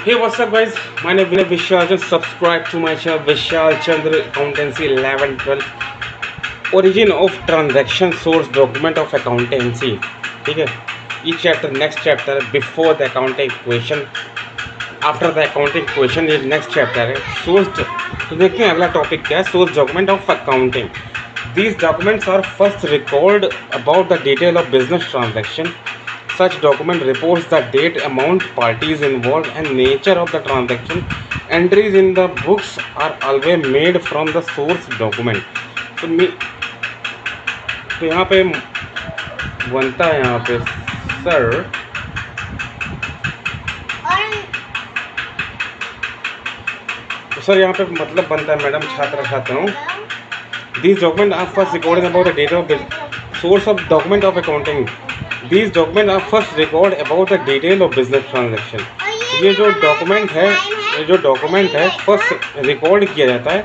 Hey, what's up, guys? My name is Vishal. Just subscribe to my channel Vishal Chandra Accountancy 11-12. Origin of transaction source document of accountancy. ठीक है, ये chapter next chapter है before the accounting question, after the accounting question ये next chapter है source. तो देखते हैं अगला टॉपिक क्या है, source document of accounting. These documents are first record about the detail of business transaction. Such document reports the date, amount, parties involved, and nature of the transaction. Entries in the books are always made from the source document. तो यहाँ पे बनता है यहाँ पे sir, तो sir यहाँ पे मतलब बनता है मैडम छात्र हूँ। These documents are first recorded about the data of the source of document of accounting. These documents are first record about the detail of business transaction. ये जो डॉक्यूमेंट है फर्स्ट रिकॉर्ड किया जाता है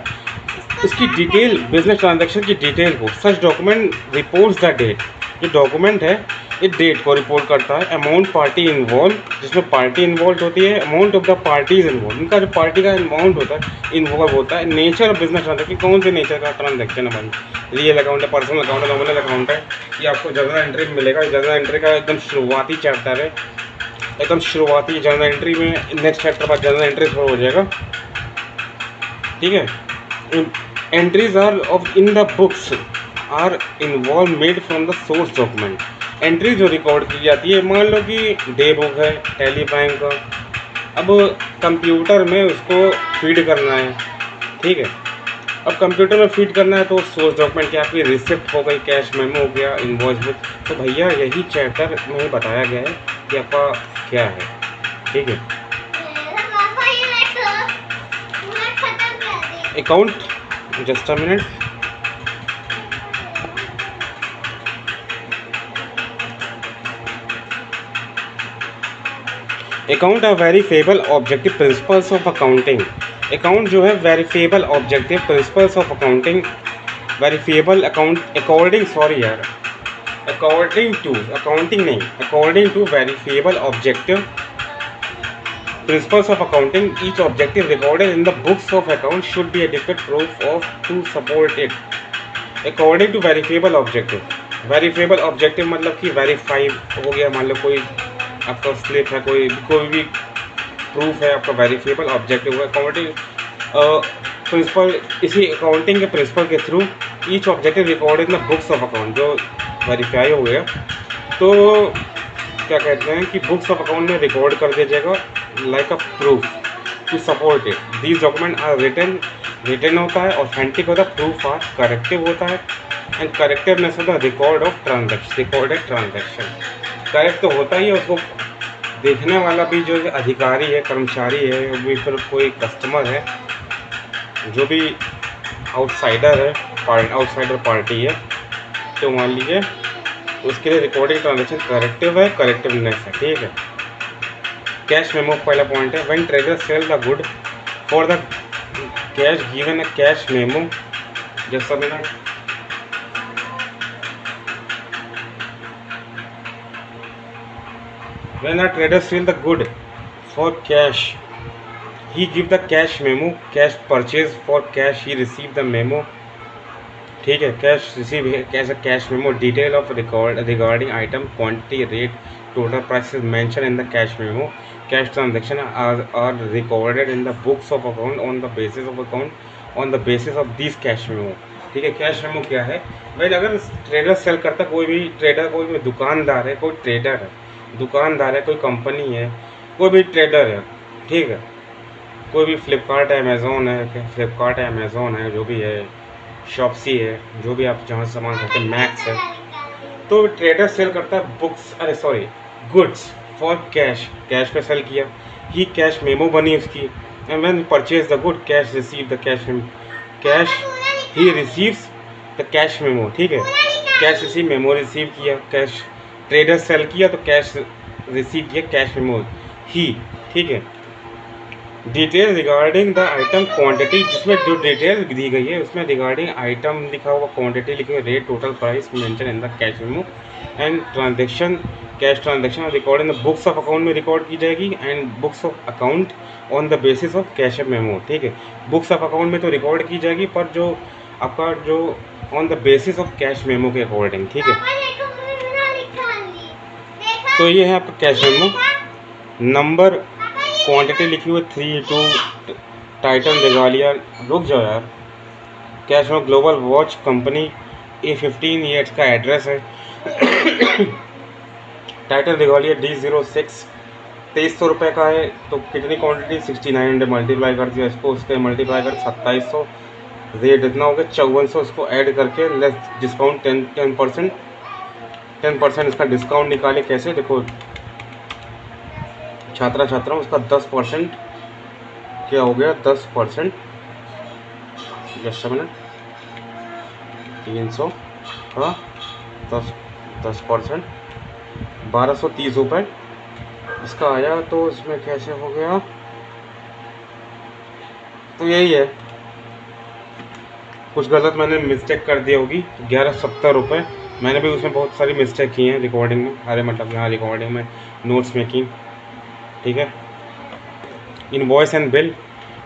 इसकी डिटेल, बिजनेस ट्रांजैक्शन की detail को। Such document reports the date, जो डॉक्यूमेंट है ये डेट को रिपोर्ट करता है। अमाउंट पार्टी इन्वॉल्व, जिसमें पार्टी इन्वॉल्व होती है, amount of the parties involve, इनका जो पार्टी का अमाउंट होता है इन्वॉल्व होता है। नेचर ऑफ बिजनेस ट्रांजैक्शन, कौन से नेचर का ट्रांजैक्शन है भाई, रियल अकाउंट है, पर्सनल अकाउंट है, नॉमिनल अकाउंट है। ये आपको जर्नल एंट्री में मिलेगा। जर्नल एंट्री का एकदम शुरुआती चैप्टर है, एकदम शुरुआती जर्नल एंट्री में। नेक्स्ट चैप्टर बाद जर्नल एंट्री थोड़ा हो जाएगा, ठीक है। Entries are of in the books are involve made from the source document. Entry जो रिकॉर्ड की जाती है, मान लो कि डे बुक है टैली बैंक का, अब कंप्यूटर में उसको फीड करना है, ठीक है। अब कंप्यूटर में फीड करना है तो सोर्स डॉक्यूमेंट क्या, आपकी रिसिप्ट हो गई, कैश मेमो हो गया, इनवॉइस बुक। तो भैया यही चैप्टर में बताया गया है कि आपका क्या है, ठीक है। Account, just a minute. Account are verifiable objective principles of accounting. Account जो है verifiable objective principles of accounting. Verifiable account according, sorry यार, अकॉर्डिंग टू, अकाउंटिंग नहीं, according to verifiable objective principles of accounting, each objective recorded in the books of account should be adequate proof of to support it. According to verifiable objective, verifiable objective मतलब कि verify हो गया, मान लो कोई आपका slip है, कोई भी प्रूफ है आपका, वेरीफेबल ऑब्जेक्टिव है। अकाउंटिंग प्रिंसिपल, इसी अकाउंटिंग के प्रिंसिपल के through each objective recorded in the books of account, जो वेरीफाई हो गया तो क्या कहते हैं कि बुक्स ऑफ अकाउंट में रिकॉर्ड कर दिया जाएगा like a proof to support it. These document are written होता है, ऑथेंटिक होता है, प्रूफ आर करेक्टिव होता है, एंड करेक्टिवनेस होता है record of transaction, recorded transaction. Correct तो होता ही है, उसको देखने वाला भी जो अधिकारी है, कर्मचारी है, वो भी फिर कोई कस्टमर है, जो भी आउटसाइडर है, आउटसाइडर पार्टी है, तो मान लीजिए उसके लिए रिकॉर्डिंग ट्रांजैक्शन करेक्टिव है, करेक्टिवनेस है, ठीक है। कैश मेमो पहला पॉइंट है, when trader sell the good for the cash given a cash memo, just a minute. When a trader sell the good for cash, he give the cash memo. Cash purchase for cash, he receive the memo. ठीक है, cash receive cash cash memo, detail of regarding item, quantity, rate, total price mention in the cash memo. Cash transaction are recorded in the books of account on the basis of account, on the basis of this cash memo, ठीक है। Cash memo क्या है भाई, अगर trader cell करता, कोई भी trader, कोई भी दुकानदार है, कोई ट्रेडर है, दुकानदार है, कोई कंपनी है, कोई भी ट्रेडर है, ठीक है, कोई भी फ्लिपकार्ट है, अमेज़ोन है, जो भी है, शॉप्सी है, जो भी आप जहाँ सामान खरीदते हैं, मैक्स है, तो ट्रेडर सेल करता है बुक्स, अरे sorry, goods for cash, cash पे सेल किया, ही कैश मेमो बनी उसकी। And when purchase the good, cash receive the cash he receives the cash memo, ठीक है। कैश रिसीव, मेमो रिसीव किया, कैश ट्रेडर सेल किया तो कैश रिसीव किया, कैश मेमो ही, ठीक है। Detail regarding the item quantity, जिसमें जो डिटेल दी गई है उसमें रिगार्डिंग आइटम लिखा हुआ, क्वांटिटी लिखी हुई, rate, total price mention in the cash memo, and transaction, cash transaction record in the books of account में रिकॉर्ड की जाएगी and books of account on the basis of cash memo. ठीक है, books of account में तो record की जाएगी, पर जो आपका जो on the basis of cash memo के अकॉर्डिंग। ठीक है, तो ये है आपका कैश मेमो। नंबर क्वांटिटी लिखी हुई 3 2, टाइटल रेगालिया, रुक जाओ यार, cash memo global watch company A15, ये इसका एड्रेस है। टाइटल रेगालिया D06, 2300 रुपये का है। तो कितनी क्वांटिटी, 6900 मल्टीप्लाई कर दिया इसको, उसके मल्टीप्लाई कर 2700, रेट इतना हो गया 5400। इसको ऐड करके लेस डिस्काउंट 10% इसका डिस्काउंट निकाले। कैसे, देखो छात्रा उसका 10% क्या हो गया, 10%, जस्ट मिनट, 300 का 10% 1230 रुपये इसका आया। तो इसमें कैसे हो गया, तो यही है, कुछ गलत मैंने मिस्टेक कर दी होगी। 1170 रुपये, मैंने भी उसमें बहुत सारी मिस्टेक की हैं रिकॉर्डिंग में, अरे मतलब यहाँ रिकॉर्डिंग में नोट्स मेकिंग। ठीक है, invoice and bill,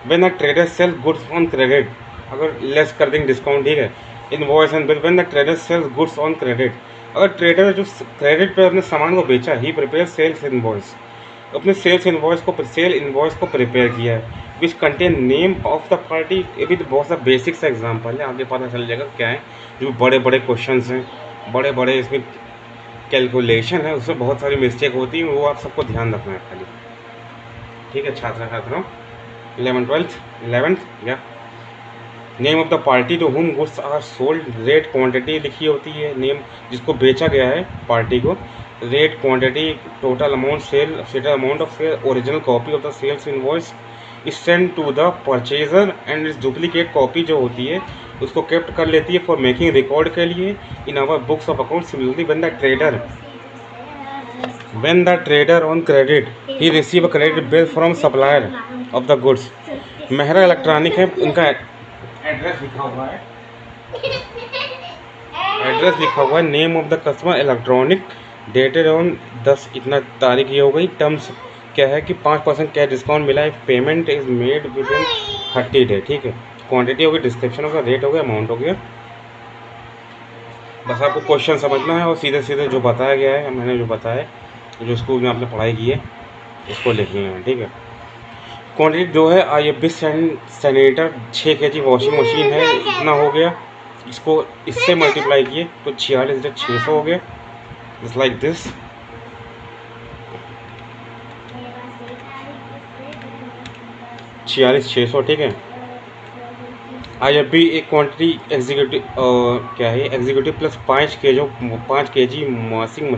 when a trader sell goods on credit, अगर लेस कर देंगे डिस्काउंट। ठीक है, invoice and bill, when the trader sells goods on credit, अगर ट्रेडर जो क्रेडिट पे अपने सामान को बेचा, ही प्रिपेयर सेल्स इनवॉइस, अपने सेल इनवॉइस को प्रिपेयर किया है, which contain name of the party. ये भी तो बहुत सा बेसिक सा एग्जाम्पल है, आगे पता चल जाएगा क्या है। जो बड़े बड़े क्वेश्चन हैं, बड़े बड़े इसमें कैलकुलेशन है, उसमें बहुत सारी मिस्टेक होती है, वो आप सबको ध्यान रखना है खाली। ठीक है छात्रों, 11th या name of the party to whom goods are sold, rate quantity लिखी होती है, नेम जिसको बेचा गया है पार्टी को, rate quantity, total amount sale amount of sale, original copy of the sales invoice is send to the purchaser and इस duplicate copy जो होती है उसको केप्ट कर लेती है फॉर मेकिंग रिकॉर्ड के लिए in our books of account. Similarly when the trader on credit he receive a credit bill from supplier of the goods। Mehra electronic है, उनका एड्रेस लिखा हुआ है, name of the customer electronic, dated on 10 इतना तारीख ये हो गई। टर्म्स क्या है कि 5% कैश डिस्काउंट मिला है, payment is made with in 30 day. ठीक है, क्वांटिटी हो गई, डिस्क्रिप्शन हो गया, रेट हो गया, अमाउंट हो गया। बस आपको क्वेश्चन समझना है और सीधे सीधे जो बताया गया है, मैंने जो बताया, जो स्कूल में आपने पढ़ाई की है, इसको लिख लेना है। ठीक है, क्वांटिटी जो है IFB sanitiser 6 kg washing machine है, इतना हो गया। इसको इससे मल्टीप्लाई किए तो 46,600 हो गया, जस्ट लाइक दिस। ठीक है, IFB एक क्वांटिटी एग्जीक्यूटिव क्या है, executive plus 5 kg washing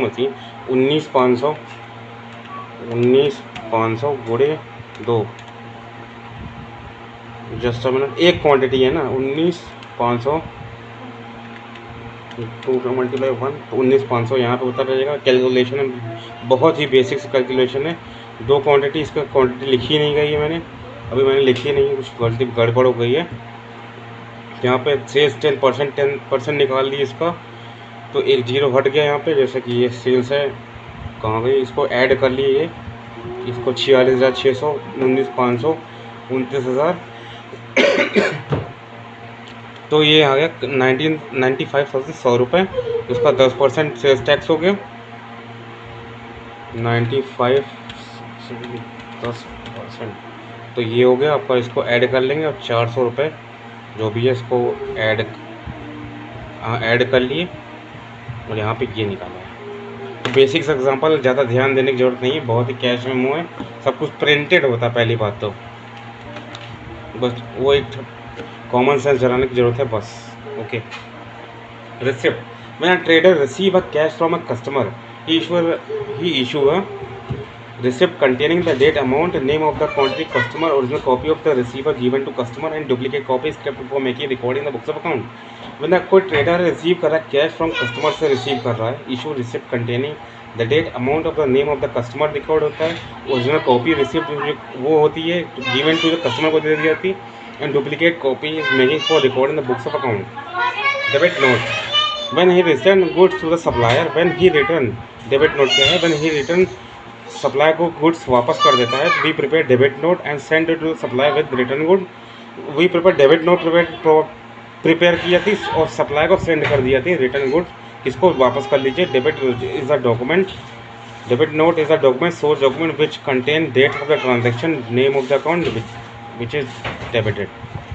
machine 19,500 गुणे 2, जस्ट अ मिनट, एक क्वांटिटी है ना 19,500 2 का मल्टीप्लाई 1 तो 19,500 यहाँ पे उतर रहेगा। कैलकुलेशन बहुत ही बेसिक कैलकुलेशन है, 2 क्वांटिटी, इसका क्वांटिटी लिखी नहीं गई है मैंने लिखी नहीं, कुछ गलती गड़बड़ हो गई है। यहाँ पे सेल्स 10% निकाल दी इसका, तो एक जीरो हट गया यहाँ पे, जैसे कि ये सेल्स है, कहाँ गई, इसको ऐड कर लिए, इसको 46,600, 19,500, 29,000 तो ये आ गया 95,100 रुपये। उसका 10% सेल्स टैक्स हो गया, 95 10%, तो ये हो गया आपका। इसको ऐड कर लेंगे और 400 रुपये जो भी है इसको ऐड कर लिए और यहाँ पे ये निकाला है। तो बेसिक्स एग्जांपल, ज़्यादा ध्यान देने की ज़रूरत नहीं है, बहुत ही कैश मेमो है, सब कुछ प्रिंटेड होता है। पहली बात तो बस वो एक कॉमन सेंस जलाने की ज़रूरत है बस। Okay, receipt, when a trader receive a cash from a customer he issue a receipt containing the date, amount, name of the quantity, customer, original copy of the receiver given to customer and duplicate copy is kept for making recording the books of account। when the कोई trader receive कर रहा है cash from customer से receive कर रहा है, issue receipt containing the date, amount of the name of the customer record होता है, ओरिजिनल कॉपी रिसिप्ट वो होती है गिवन टू द कस्टमर को दे दी जाती है, and duplicate copy is making for recording the books of account. Debit note, When he return goods to the supplier, when he return, debit note क्या है, when he return supply को goods वापस कर देता है, we prepare debit note and send to supply with return good. We prepare debit note prepare की जाती और सप्लाई को सेंड कर दी जाती रिटर्न गुड्स, किसको वापस कर लीजिए। Debit is a document, debit note is a document, source document which contain date of the transaction, name of the account which is debited.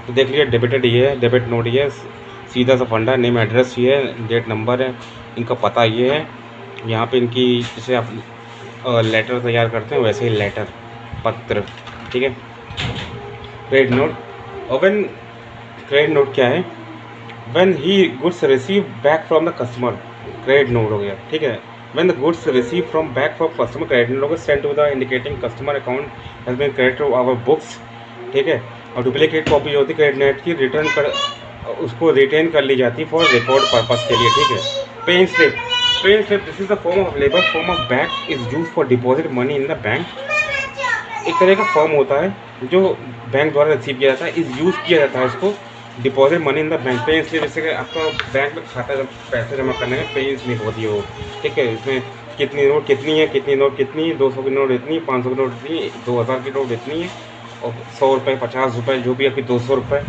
तो देख लीजिए डेबिटेड ये है, डेबिट नोट ये है, सीधा सा फंडा, नेम एड्रेस ये है, डेट नंबर है, इनका पता ये है। यहाँ पे इनकी जैसे आप लेटर तैयार करते हैं वैसे ही लेटर, पत्र, ठीक है। क्रेडिट नोट, और व्हेन क्रेडिट नोट क्या है, when he goods receive back from the customer, credit note हो गया, ठीक है। When the goods receive from back from customer, credit note send to the indicating customer account has been credit to our books, ठीक है। और duplicate copy जो होती है क्रेडिट नोट की, रिटर्न कर उसको रिटेन कर ली जाती है फॉर रिकॉर्ड पर्पस के लिए, ठीक है। Paying slip, paying slip this is the form of labour form of bank is use for deposit money in the bank. एक तरह का फॉर्म होता है जो बैंक द्वारा रिसीव किया जाता है, इज यूज़ किया जाता है इसको deposit money in the bank. Paying slip जैसे कि आपका बैंक में खाता जब पैसे जमा करने में पेइंग स्लिप होती है वो, ठीक है। इसमें कितनी नोट कितनी है, कितनी नोट कितनी है, 200 की नोट इतनी, 500 की नोट इतनी, 2000 की नोट इतनी है, और 100 रुपये, 50 रुपये, जो भी आपकी 200 रुपये,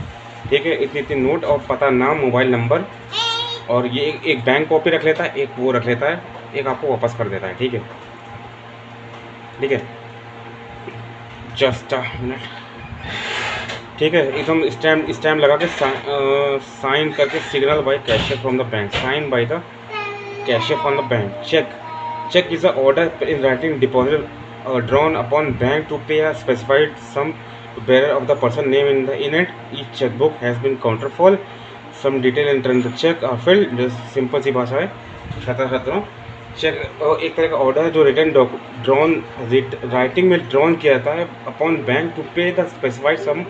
ठीक है। इतनी इतनी नोट और पता, नाम, मोबाइल नंबर, और ये एक बैंक कॉपी रख लेता है, एक वो रख लेता है, एक आपको वापस कर देता है, ठीक है, ठीक है। जस्ट अ मिनट, ठीक है। एकदम स्टैम्प लगा के साइन करके, signal by cashier from the bank, sign by the cashier from the bank. Cheque, cheque is a order in writing deposit drawn upon bank to pay a specified sum to bearer of the person name in it. Each checkbook has been counterfoil. Some detail entered in the check are filled. Simple C भाषा है, छात्र check एक तरह का order है जो return drawn writing में drawn किया जाता है अपॉन बैंक टू पे द स्पेसिफाइड सम,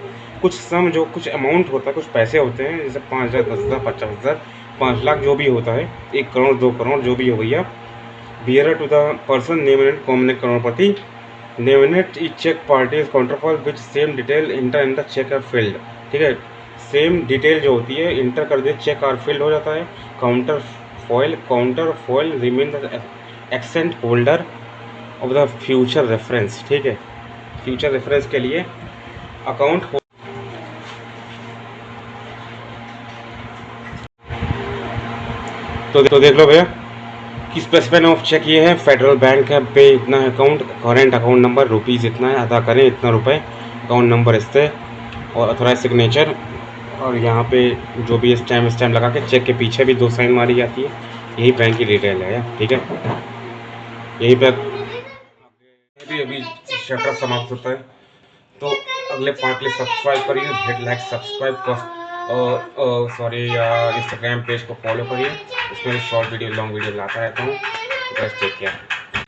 कुछ सम जो कुछ अमाउंट होता है, कुछ पैसे होते हैं, जैसे 5000, 10,000, 50,000, 5 लाख, जो भी होता है, 1 करोड़, 2 करोड़, जो भी हो भैया। Bearer to the person name in common करोड़पति, nominate each cheque party is counterfoil which same detail enter in the cheque are filled, ठीक है। सेम डिटेल जो होती है इंटर कर दे, चेक आर फिल्ड हो जाता है। Counter foil remain the accent holder of the future reference, ठीक है। फ्यूचर रेफरेंस के लिए अकाउंट तो देख लो भैया कि स्पेसिफाइड ऑफ चेक ये है, फेडरल बैंक है, पे इतना है account, current account number rupees इतना है, अदा करें इतना रुपए, अकाउंट नंबर इससे, और अथोराइज सिग्नेचर, और यहाँ पे जो भी स्टैम्प लगा के चेक के पीछे भी 2 साइन मारी जाती है। यही बैंक की डिटेल है, ठीक है। यही पे अभी चैप्टर समाप्त होता है, तो अगले पार्ट के लिए सब्सक्राइब करिए, हिट लाइक सब्सक्राइब और सॉरी इंस्टाग्राम पेज को फॉलो करिए, उसमें शॉर्ट वीडियो, लॉन्ग वीडियो लाता रहता हूँ। बस टेक केयर।